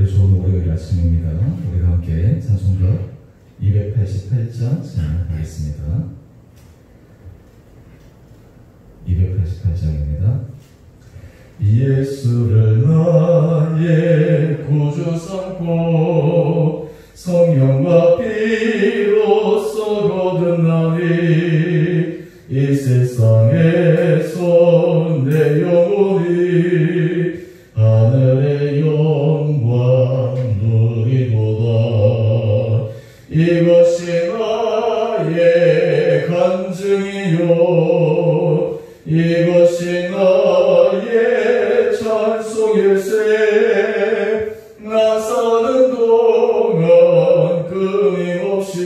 좋은 월요일 아침입니다. 우리가 함께 찬송가 288장 찬양하겠습니다. 288장입니다. 예수를 나의 구주 삼고 성령과 피로써 거듭나니 이 세상에서 내 영혼이 하늘의 영광 누리도다. 이것이 나의 간증이요 이것이 나의 찬송일세. 나 사는 동안 끊임없이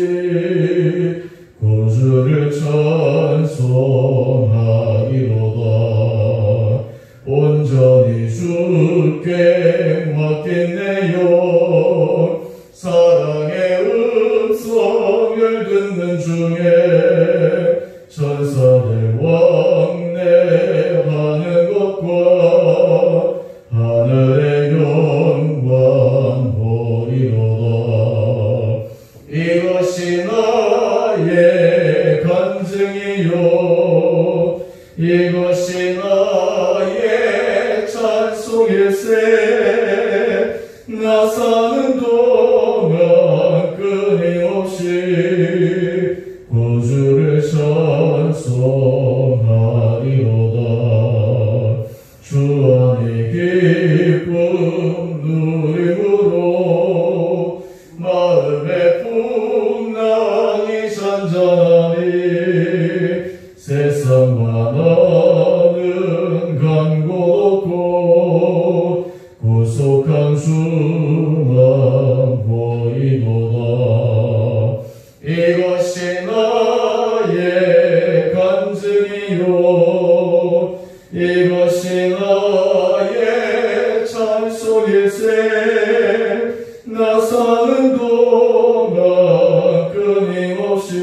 구주를 찬송하리로다. 온전히 주께 맡겼네요. 사랑의 음성을 듣는 중에 천사들 왕래하는 것과 하늘의 영광 보리로다. 이것이 나의 간증이요 이것이 나의 찬송일세. 나 사는 동안 끊임없이 구주를 찬송하리로다. 주 안의 기쁨 누림으로 마음의 풍랑이 잔잔하니 세상과 나는 간 곳 없고 구속한 주만 보이도다. 이것이 나의 간증이요 이것이 나의 찬송일세. 나 사는 동안 끊임없이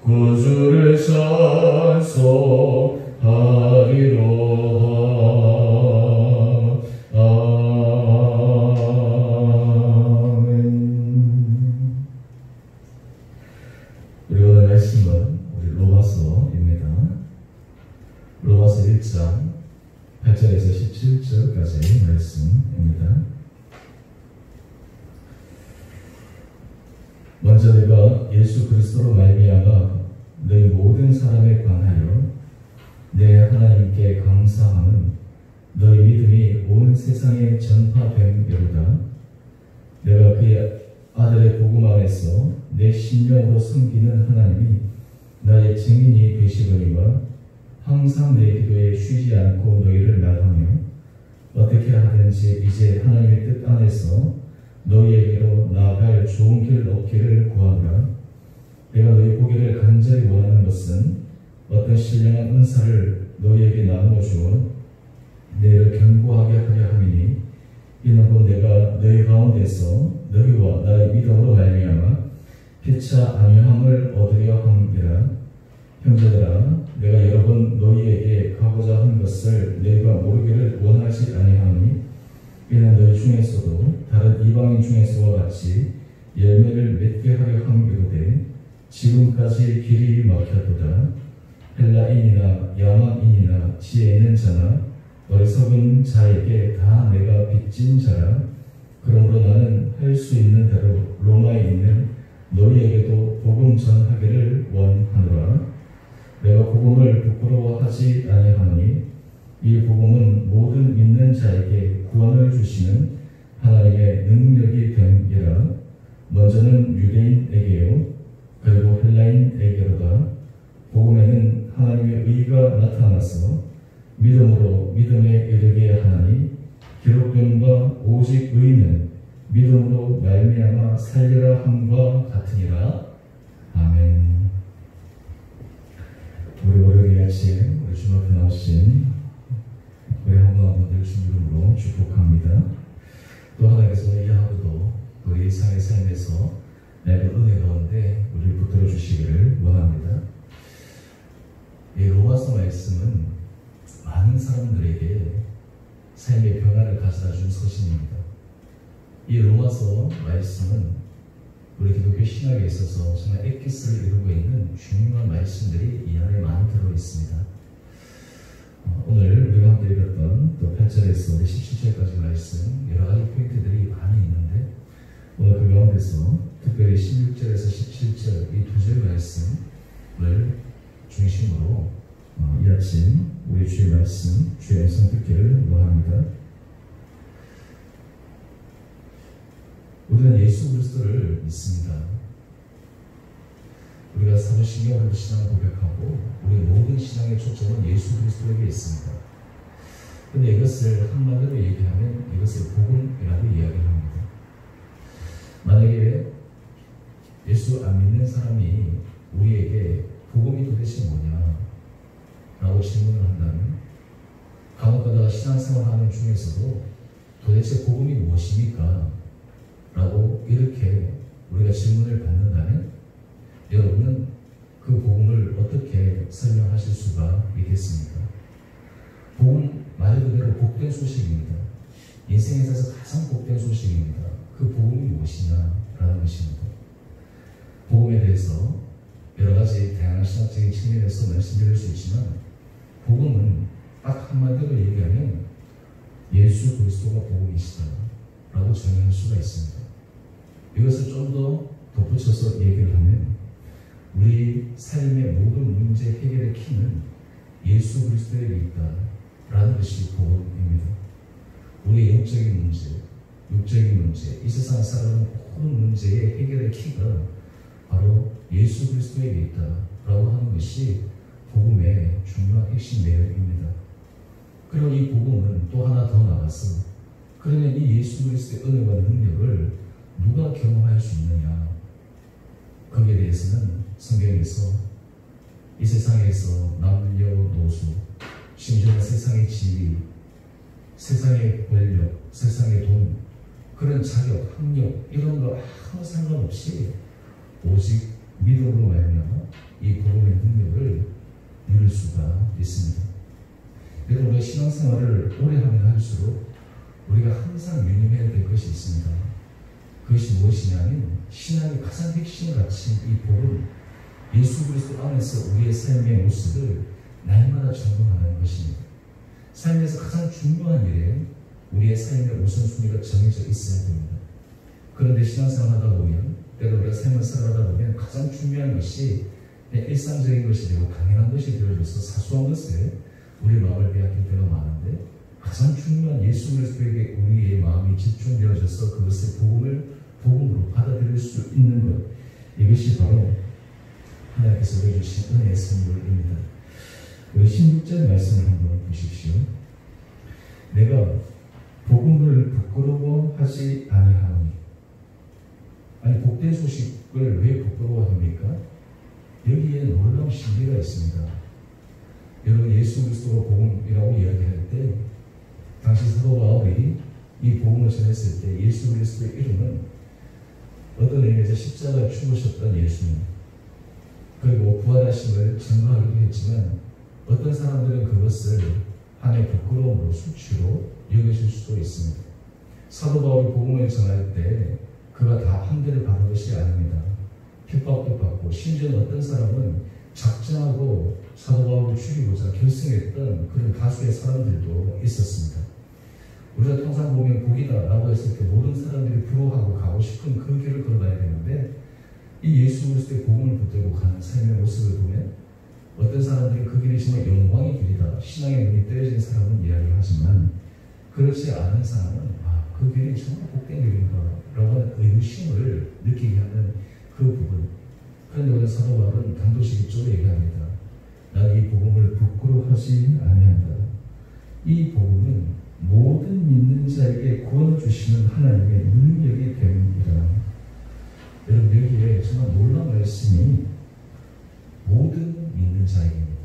구주를 찬송하리로다. 아멘. 우리 오늘 말씀은 우리 로마서입니다. 로마서 1장 8절에서 17절까지 말씀입니다. 먼저 내가 예수 그리스도로 말미암아 너희 모든 사람에 관하여 내 하나님께 감사함은 너희 믿음이 온 세상에 전파됨이로다. 내가 그의 아들의 복음 안에서 내 심령으로 섬기는 하나님이 나의 증인이 되시거니와 항상 내 기도에 쉬지 않고 너희를 말하며 어떻게 하든지 이제 하나님의 뜻 안에서 너희에게로 나아갈 좋은 길 얻기를 구하노라. 내가 너희 보기를 간절히 원하는 것은 어떤 신령한 은사를 너희에게 나누어 주어 너희를 견고하게 하려 함이니 이는 곧 내가 너희 가운데서 너희와 나의 믿음으로 말미암아 피차 안위함을 얻으려 함이라. 형제들아, 내가 여러 번 너희에게 가고자 한 것을 너희가 모르기를 원하지 아니하니 이는 너희 중에서도 다른 이방인 중에서와 같이 열매를 맺게 하려 함이로되 지금까지 길이 막혔도다. 헬라인이나 야만인이나 지혜 있는 자나 어리석은 자에게 다 내가 빚진 자라. 그러므로 나는 할 수 있는 대로 로마에 있는 너희에게도 복음 전하기를 원하노라. 내가 복음을 부끄러워하지 아니하노니 이 복음은 모든 믿는 자에게 구원을 주시는 하나님의 능력이 됨이라. 먼저는 유대인에게요 그리고 헬라인에게로다. 복음에는 하나님의 의가 나타나서 믿음으로 믿음에 이르게 하나니 기록된 바 오직 의는 믿음으로 말미암아 살리라 함과 같으니라. 아멘. 우리 월요일 아침 우리 주님 앞에 나오신 우리 한분들 주님 이름으로 축복합니다. 또 하나님께서 이 하루도 우리 일상의 삶에서 내가 은혜 가운데 우리를 붙들어 주시기를 원합니다. 이 로마서 말씀은 많은 사람들에게 삶의 변화를 가져다 준 서신입니다. 이 로마서 말씀은 우리 기독교 신학에 있어서 정말 엑기스를 이루고 있는 중요한 말씀들이 이 안에 많이 들어있습니다. 오늘 우리가 함께 읽었던 또 8절에서 17절까지 말씀 여러 가지 포인트들이 많이 있는데 오늘 그 가운데서 특별히 16절에서 17절 이 두 절 말씀을 중심으로 이 아침 우리 주의 말씀, 주의 음성 듣기를 원합니다. 우리는 예수 그리스도를 믿습니다. 우리가 사도신경으로 신앙을 고백하고 우리 모든 신앙의 초점은 예수 그리스도에게 있습니다. 그런데 이것을 한마디로 얘기하면 이것을 복음이라고 이야기를 합니다. 만약에 예수 안 믿는 사람이 우리에게 복음이 도대체 뭐냐 라고 질문을 한다면 간혹가다가 신앙생활하는 중에서도 도대체 복음이 무엇입니까? 라고 이렇게 우리가 질문을 받는다면 여러분은 그 복음을 어떻게 설명하실 수가 있겠습니까? 복음 말 그대로 복된 소식입니다. 인생에 있어서 가장 복된 소식입니다. 그 복음이 무엇이냐라는 것입니다. 복음에 대해서 여러 가지 다양한 신학적인 측면에서 말씀드릴 수 있지만 복음은 딱 한마디로 얘기하면 예수 그리스도가 복음이시다 라고 정의할 수가 있습니다. 이것을 좀 더 덧붙여서 얘기를 하면 우리 삶의 모든 문제 해결의 키는 예수 그리스도에게 있다 라는 것이 복음입니다. 우리의 영적인 문제, 육적인 문제, 이 세상에 살아가는 모든 문제의 해결의 키가 바로 예수 그리스도에게 있다 라고 하는 것이 복음의 중요한 핵심 내용입니다. 그리고 이 복음은 또 하나 더 나가서 그러면 이 예수 그리스도의 은혜와 능력을 누가 경험할 수 있느냐? 거기에 대해서는 성경에서 이 세상에서 남녀노소, 심지어 세상의 지위, 세상의 권력, 세상의 돈, 그런 자격, 학력 이런 거 아무 상관없이 오직 믿음으로 말미암아 이 복음의 능력을 누릴 수가 있습니다. 여러분 우리가 신앙생활을 오래 하면 할수록 우리가 항상 유념해야 될 것이 있습니다. 그것이 무엇이냐면 신앙의 가장 핵심 가치인 이 복음, 예수 그리스도 안에서 우리의 삶의 모습을 날마다 점검하는 것입니다. 삶에서 가장 중요한 일에 우리의 삶의 우선순위가 정해져 있어야 됩니다. 그런데 신앙생활 하다 보면 때로 우리가 삶을 살아가다 보면 가장 중요한 것이 일상적인 것이 되고 당연한 것이 되어져서 사소한 것에 우리 마음을 빼앗길 때가 많은데 가장 중요한 예수 그리스도에게 우리의 마음이 집중되어져서 그것을 복음으로 받아들일 수 있는 것, 이것이 바로 하나님께서 우리에게 주신 은혜의 선물입니다. 우리 16절 말씀을 한번 보십시오. 내가 복음을 부끄러워하지 아니하노니. 아니 복된 소식을 왜 부끄러워합니까? 여기에 놀라운 신비가 있습니다. 여러분 예수 그리스도가 복음이라고 이야기할 때 당시 사도 바울이 이 복음을 전했을 때 예수 그리스도의 이름은 어떤 의미에서 십자가에 죽으셨던 예수님 그리고 부활하심을 증거하기도 했지만 어떤 사람들은 그것을 하나의 부끄러움으로 수치로 여겨질 수도 있습니다. 사도 바울이 복음을 전할 때 그가 다 환대를 받은 것이 아닙니다. 핍박도 받고 심지어 어떤 사람은 작정하고 사도 바울을 죽이고자 결승했던 그런 다수의 사람들도 있었습니다. 우리가 통상 보면 복이다라고 했을 때 모든 사람들이 부러워하고 가고 싶은 그 길을 걸어가야 되는데 이 예수 그리스도의 복음을 붙들고 가는 삶의 모습을 보면 어떤 사람들은 그 길이 정말 영광의 길이다, 신앙의 눈이 떼어진 사람은 이야기를 하지만 그렇지 않은 사람은 그 길이 정말 복된 길인가 라고 하는 의심을 느끼게 하는 그 부분. 그런데 오늘 사도 바울은 단도직입적으로 얘기합니다. 나는 이 복음을 부끄러워하지 아니한다. 이 복음은 모든 믿는 자에게 구원을 주시는 하나님의 능력이 됩니다. 여러분 여기에 정말 놀라운 말씀이 모든 믿는 자에게입니다.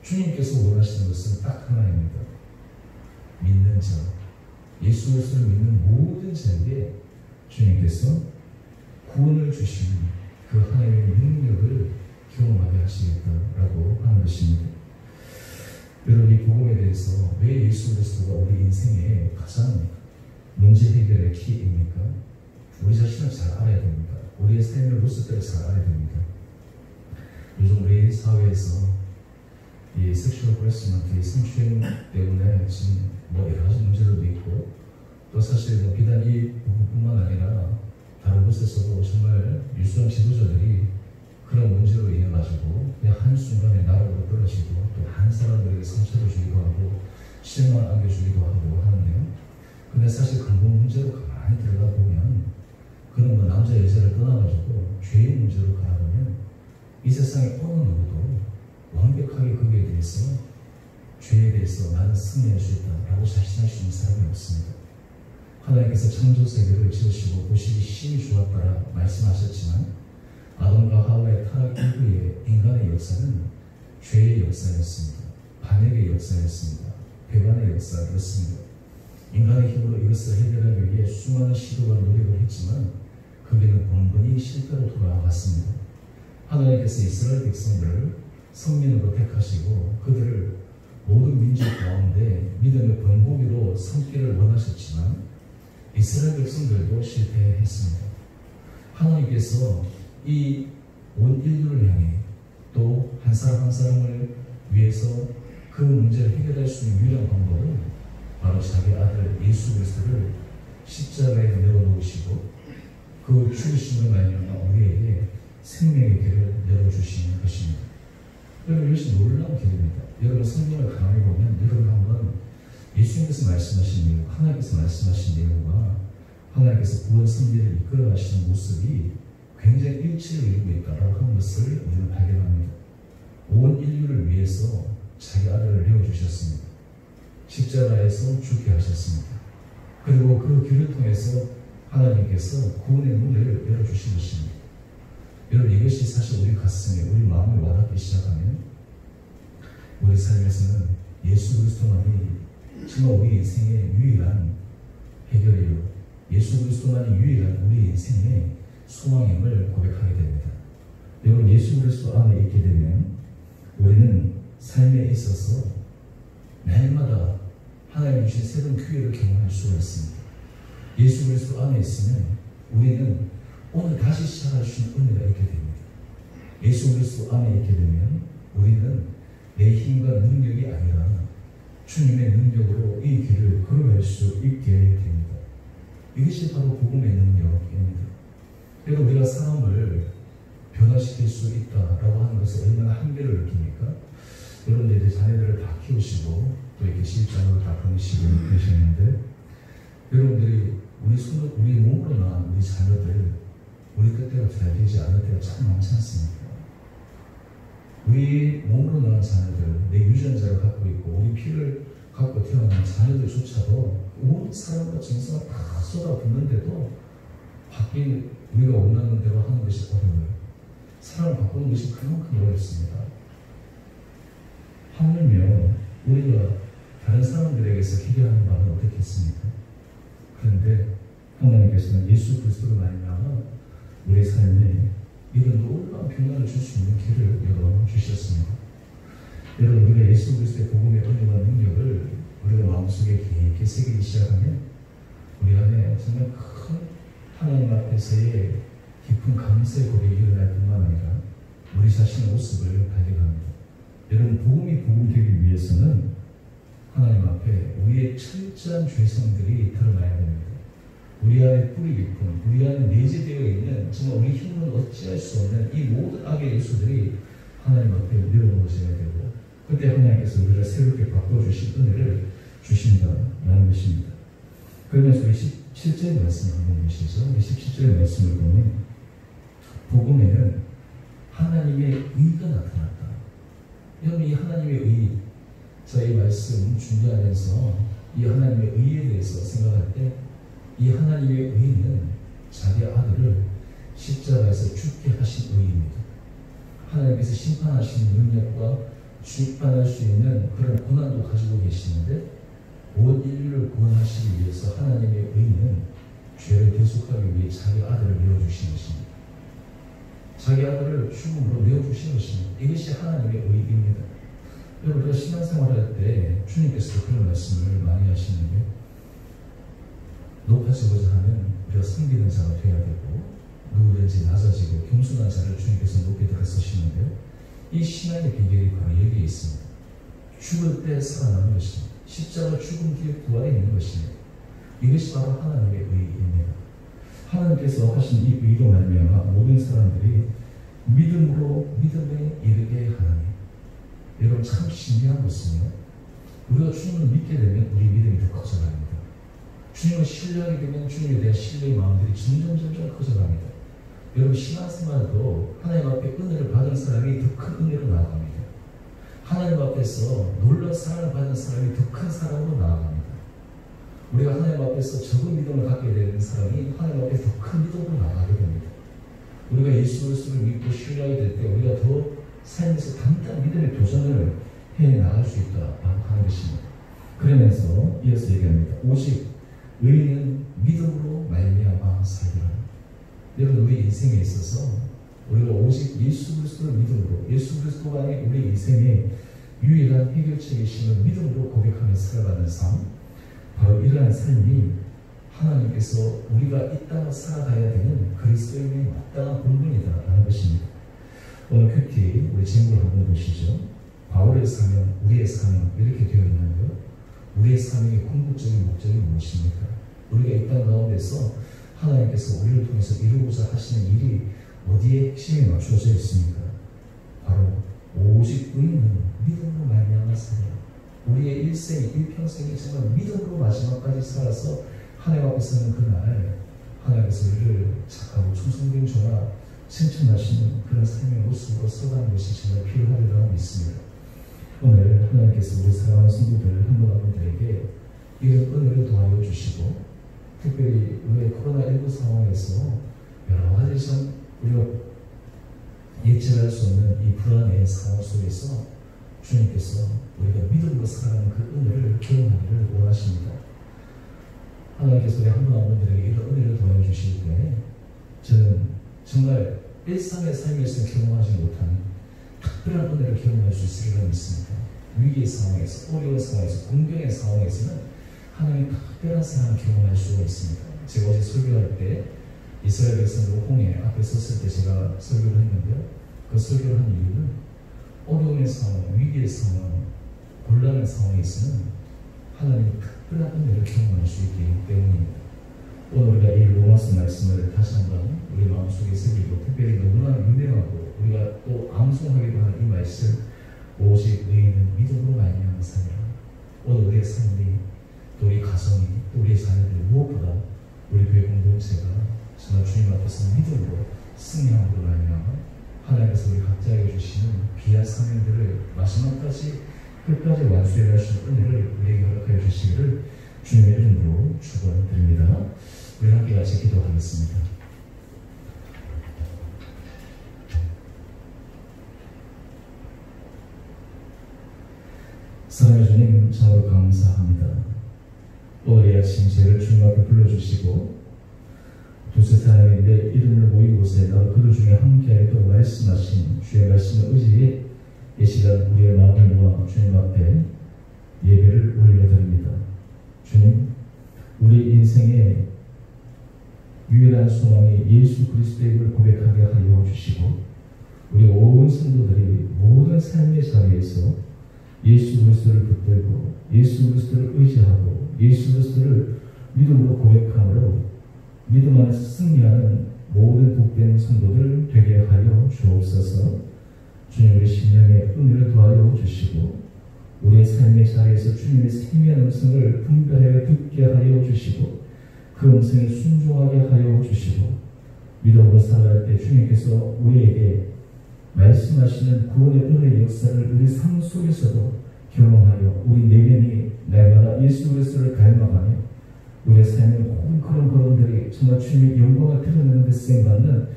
주님께서 원하시는 것은 딱 하나입니다. 믿는 자, 예수 그리스도를 믿는 모든 자에게 주님께서 구원을 주시는 그 하나님의 능력을 경험하게 하시겠다라고 하는 것입니다. 여러분 이 복음에 대해서 왜 예수 그리스도가 우리 인생에 가장 문제 해결의 키입니까? 우리 자신을 잘 알아야 됩니다. 우리의 삶의 모습들을 잘 알아야 됩니다. 요즘 우리 사회에서 이 섹슈얼 허래스먼트, 성추행 때문에 지금 여러 가지 문제들도 있고, 또 사실 비단 이 부분뿐만 아니라 다른 곳에서도 정말 유수한 지도자들이 그런 문제로 인해 가지고 그냥 한순간에 나라로 떨어지고 또 한 사람들에게 상처를 주기도 하고 실망을 안겨주기도 하고 하는데요. 근데 사실 근본 문제로 가만히 들어가 보면 그는 남자 여자를 떠나가지고 죄의 문제로 가보면 이 세상에 어느 누구도 완벽하게 거기에 대해서 죄에 대해서 나는 승리할 수 있다라고 자신할 수 있는 사람이 없습니다. 하나님께서 창조 세계를 지으시고 보시기 심히 좋았다라 말씀하셨지만 아담과 하와의 타락 이후의 인간의 역사는 죄의 역사였습니다. 반역의 역사였습니다. 배반의 역사였습니다. 인간의 힘으로 이것을 해결하기 위해 수많은 시도와 노력을 했지만 거기는 번번이 실패로 돌아갔습니다. 하나님께서 이스라엘 백성들을 선민으로 택하시고 그들을 모든 민족 가운데 믿음의 번복이로 삼기를 원하셨지만 이스라엘 백성들도 실패했습니다. 하나님께서 이 온 인류를 향해 또 한 사람 한 사람을 위해서 그 문제를 해결할 수 있는 유일한 방법은 바로 자기 아들 예수 그리스도를 십자가에 내어놓으시고 그 죽으심을 말미암아 우리에게 생명의 길을 열어주시는 것입니다. 여러분, 이것이 놀라운 길입니다. 여러분 성경을 가만히 보면 여러분 한번 예수님께서 말씀하신 내용, 하나님께서 말씀하신 내용과 하나님께서 구원 섭리를 이끌어 가시는 모습이 굉장히 일치를 이루고 있다라고 하는 것을 우리는 발견합니다. 온 인류를 위해서 자기 아들을 내어주셨습니다. 십자가에서 죽게 하셨습니다. 그리고 그 길을 통해서 하나님께서 구원의 문을 열어주신 것입니다. 여러분, 이것이 사실 우리 가슴에, 우리 마음에 와닿기 시작하면 우리 삶에서는 예수 그리스도만이 정말 우리 인생의 유일한 해결이요, 예수 그리스도만이 유일한 우리 인생의 소망임을 고백하게 됩니다. 여러분, 예수 그리스도 안에 있게 되면 우리는 삶에 있어서 매일마다 하나님 주신 새로운 기회를 경험할 수가 있습니다. 예수 그리스도 안에 있으면 우리는 오늘 다시 시작할 수 있는 은혜가 있게 됩니다. 예수 그리스도 안에 있게 되면 우리는 내 힘과 능력이 아니라 주님의 능력으로 이 길을 걸어갈 수 있게 됩니다. 이것이 바로 복음의 능력입니다. 그래서 우리가 사람을 변화시킬 수 있다라고 하는 것을 얼마나 한계를 느낍니까? 여러분들 이제 자녀들을 다 키우시고 또 이렇게 시집장으로 다 보내시고 계셨는데 여러분들이 우리 몸으로 낳은 우리 자녀들 우리 뜻대로 잘 되지 않을 때가 참 많지 않습니까? 우리 몸으로 낳은 자녀들, 내 유전자를 갖고 있고 우리 피를 갖고 태어난 자녀들조차도 온 사람과 정서가 다 쏟아붓는데도 바뀐 우리가 원하는 대로 하는 것이 어려워요. 사람을 바꾸는 것이 그만큼 어렵습니다. 하물며 우리가 다른 사람들에게서 기대하는 바는 어떻겠습니까? 그런데 하나님께서는 예수 그리스도로 말미암아 우리 삶에 이런 놀라운 변화를 줄 수 있는 길을 열어주셨습니다. 여러분, 우리가 예수 그리스도의 복음의 은혜와 능력을 우리가 마음속에 깊이 새기기 시작하면 우리 안에 정말 큰 하나님 앞에서의 깊은 감사의 고백이 일어날 뿐만 아니라 우리 자신의 모습을 발견합니다. 여러분, 복음이 복음되기 위해서는 하나님 앞에 우리의 철저한 죄성들이 드러나야 됩니다. 우리 안에 뿌리 깊은, 우리 안에 내재되어 있는 정말 우리 힘으로 어찌할 수 없는 이 모든 악의 요소들이 하나님 앞에 내려놓아져야 되고 그때 하나님께서 우리를 새롭게 바꿔주신 은혜를 주신다라는 것입니다. 그러면서 우리 17절의 말씀을 한번 보시죠. 우리 17절의 말씀을 보면 복음에는 하나님의 의가 나타났다. 여러분, 이 하나님의 의, 저희 말씀 준비하면서 이 하나님의 의에 대해서 생각할 때 이 하나님의 의는 자기 아들을 십자가에서 죽게 하신 의입니다. 하나님께서 심판하시는 능력과 심판할 수 있는 그런 고난도 가지고 계시는데 온 인류를 구원하시기 위해서 하나님의 의는 죄를 대속하기 위해 자기 아들을 내어주신 것입니다. 자기 아들을 죽음으로 내어주신 것입니다. 이것이 하나님의 의입니다. 여러분, 우리가 신앙생활할 때 주님께서도 그런 말씀을 많이 하시는데 높아지고자 하면 우리가 섬기는 자가 되어야 되고 누구든지 낮아지고 겸손한 자를 주님께서 높이 들어서시는데요. 이 신앙의 비결이 바로 여기에 있습니다. 죽을 때 살아나는 것입니다. 십자가 죽음 뒤에 부활이 있는 것입니다. 이것이 바로 하나님의 의입니다. 하나님께서 하신 이 의로 말미암아 모든 사람들이 믿음으로 믿음에 이르게 하나니. 여러분 참 신기한 것은요. 우리가 주님을 믿게 되면 우리 믿음이 더 커져갑니다. 주님을 신뢰하게 되면 주님에 대한 신뢰의 마음들이 점점 커져갑니다. 여러분 신앙생활도 하나님 앞에 은혜를 받은 사람이 더 큰 은혜로 나아갑니다. 하나님 앞에서 놀라운 사랑을 받은 사람이 더 큰 사랑으로 나아갑니다. 우리가 하나님 앞에서 적은 믿음을 갖게 되는 사람이 하나님 앞에 더 큰 믿음으로 나아가게 됩니다. 우리가 예수 그리스도를 믿고 신뢰하게 될 때 우리가 더 삶에서 단단한 믿음의 도전을 해나갈 수 있다라고 하는 것입니다. 그러면서 이어서 얘기합니다. 오직 의인은 믿음으로 말미암아 살리라. 여러분 우리 인생에 있어서 우리가 오직 예수 그리스도를 믿음으로 예수 그리스도 안에 우리 인생의 유일한 해결책이심을 믿음으로 고백하며 살아가는 삶, 바로 이러한 삶이 하나님께서 우리가 이 땅을 살아가야 되는 그리스도인의 마땅한 본분이다라는 것입니다. 오늘 큐티 우리 제목을 한번 보시죠. 바울의 사명, 우리의 사명 이렇게 되어 있는데요. 우리의 사명의 궁극적인 목적이 무엇입니까? 우리가 이 땅 가운데서 하나님께서 우리를 통해서 이루고자 하시는 일이 어디에 핵심이 맞춰져 있습니까? 바로 오직 의인은 믿음으로 말미암아 살리라. 우리의 일생, 일평생이 정말 믿음으로 마지막까지 살아서 하나님 앞에 서는 그날 하나님께서 우리를 착하고 충성된 자라 칭찬하시는 그런 삶의 모습으로 써가는 것이 정말 필요하리라고 믿습니다. 오늘 하나님께서 우리 사랑하는 성도들 한 분 한 분들에게 이런 은혜를 도와여 주시고 특별히 우리의 코로나19 상황에서 여러 가지 참 우리가 예측할 수 없는 이 불안의 상황 속에서 주님께서 우리가 믿음으로 살아가는 그 은혜를 경험하기를 원하십니다. 하나님께서 우리 한 분 한 분들에게 이런 은혜를 도와여 주실 때 저는 정말 일상의 삶에서 경험하지 못하는 특별한 은혜를 경험할 수 있으리라 믿습니다. 위기의 상황에서, 어려운 상황에서, 공경의 상황에서는 하나님의 특별한 사랑을 경험할 수가 있습니다. 제가 어제 설교할 때 이스라엘 백성들 홍해 앞에 섰을 때 제가 설교를 했는데요. 그 설교를 한 이유는 어려움의 상황, 위기의 상황, 곤란한 상황에서는 하나님의 특별한 은혜를 경험할 수 있기 때문입니다. 오늘 우리가 이 로마서 말씀을 다시 한번 우리 마음속에 새기고 특별히 너무나 유명하고 우리가 또 암송하기도 하는 이 말씀, 오직 의인은 믿음으로 말미암아 살리라. 오늘 우리의 삶이 또 우리 가정이 또 우리의 자녀들이 무엇보다 우리 교회 공동체가 정말 주님 앞에서 믿음으로 승리함으로 말미암아 하나님께서 우리 각자에게 주시는 귀한 사명들을 마지막까지 끝까지 완수해 갈 수 있는 은혜를 우리에게 허락하여 주시기를 주님의 이름으로 축원드립니다. 우리 함께 같이 기도하겠습니다. 사랑의 주님, 참으로 감사합니다. 오늘 이 아침 저희를 주님 앞에 불러주시고 두세 사람인데 이름을 모인 곳에 나도 그들 중에 함께하여도 말씀하신 주의 말씀을 의지해 이 시간 우리의 마음을 모아 주님 앞에 예배를 올려드립니다. 주님, 우리 인생의 유일한 소망이 예수 그리스도임을 고백하게 하여 주시고 우리 온 성도들이 모든 삶의 자리에서 예수 그리스도를 붙들고 예수 그리스도를 의지하고 예수 그리스도를 믿음으로 고백함으로 믿음 안에서 승리하는 모든 복된 성도들 되게 하여 주옵소서. 주님, 우리 심령의 은혜를 도와여 주시고 우리의 삶의 자리에서 주님의 생명의 음성을 분별하여 듣게 하여 주시고 그 음성에 순종하게 하여 주시고 믿음으로 살아갈 때 주님께서 우리에게 말씀하시는 구원의 은혜의 역사를 우리 삶 속에서도 경험하여 우리 내면이 날마다 예수 그리스도를 닮아가며 우리의 삶의 모든 그런 걸음들이 정말 주님의 영광을 드러내는 데 쓰임받는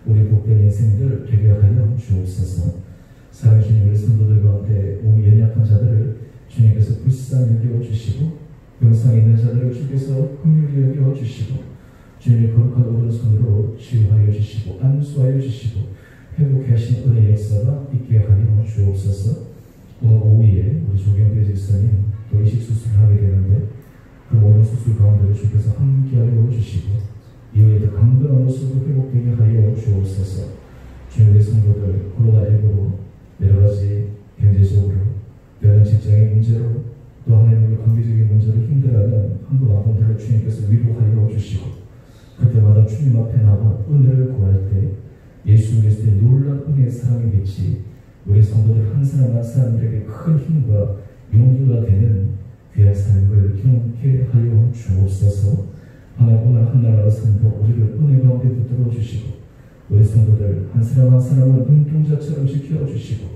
우리 복된 인생들 되게 하여 주옵소서. 사랑해 주님, 우리 성도들 가운데 몸이 연약한 자들을 주님께서 불쌍히 여겨주시고 병상에 있는 자들을 주께서 긍휼히 여겨주시고 주님의 거룩한 오른손으로 치유하여 주시고 안수하여 주시고 회복해 하신 은혜의 역사가 있게 하여 주옵소서. 오늘 오후에 우리 조경태 집사님 또 이식 수술을 하게 되는데 그 모든 수술 가운데로 주께서 함께하여 주시고 이후에도 강건한 모습으로 회복되게 하여 주옵소서. 주님의 성도들 코로나19로 여러가지 경제적으로 다른 직장의 문제로 또 하나님의 관계적인 문제로 힘들어하는 한국 아범들을 주님께서 위로하여 주시고 그때마다 주님 앞에 나와 은혜를 구할 때 예수 그리스도의 놀라운 은혜의 사랑의 빛이 우리 성도들 한 사람 한 사람들에게 큰 힘과 용기가 되는 귀한 삶을 경험케 하여 주옵소서. 하나님 오늘 한나라로 산도 우리를 은혜 가운데 붙들어 주시고 우리 성도들 한 사람 한 사람을 눈동자처럼 지켜주시고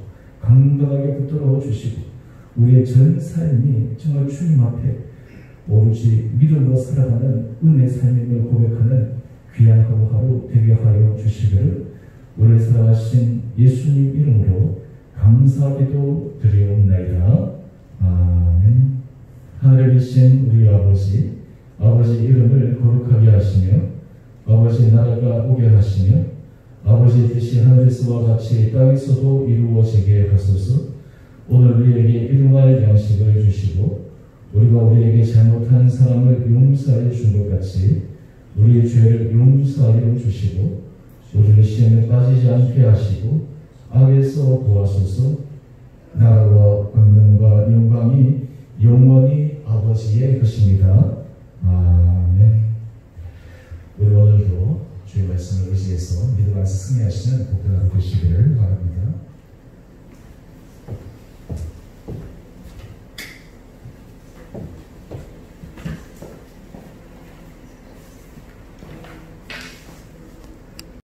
강건하게 붙들어 주시고 우리의 전 삶이 정말 주님 앞에 오로지 믿음으로 살아가는 은혜의 삶임을 고백하는 귀한 하루하루 되게 하여 주시기를 우리를 사랑하신 예수님 이름으로 감사기도 드리옵나이다. 아멘. 하늘에 계신 우리 아버지 이름을 거룩하게 하시며 아버지의 나라가 오게 하시며 아버지의 뜻이 하늘에서와 같이 땅에서도 이루어지게 하소서. 오늘 우리에게 일용할 양식을 주시고 우리가 우리에게 잘못한 사람을 용서하여 준 것 같이 우리의 죄를 용서하여 주시고 우리를 시험에 빠지지 않게 하시고 악에서 구하소서. 나라와 권능과 영광이 영원히 아버지의 것입니다. 아멘. 우리 오늘도 주의 말씀을 의지해서 믿음 안에서 승리하시는 복된 하루 되시기를 바랍니다.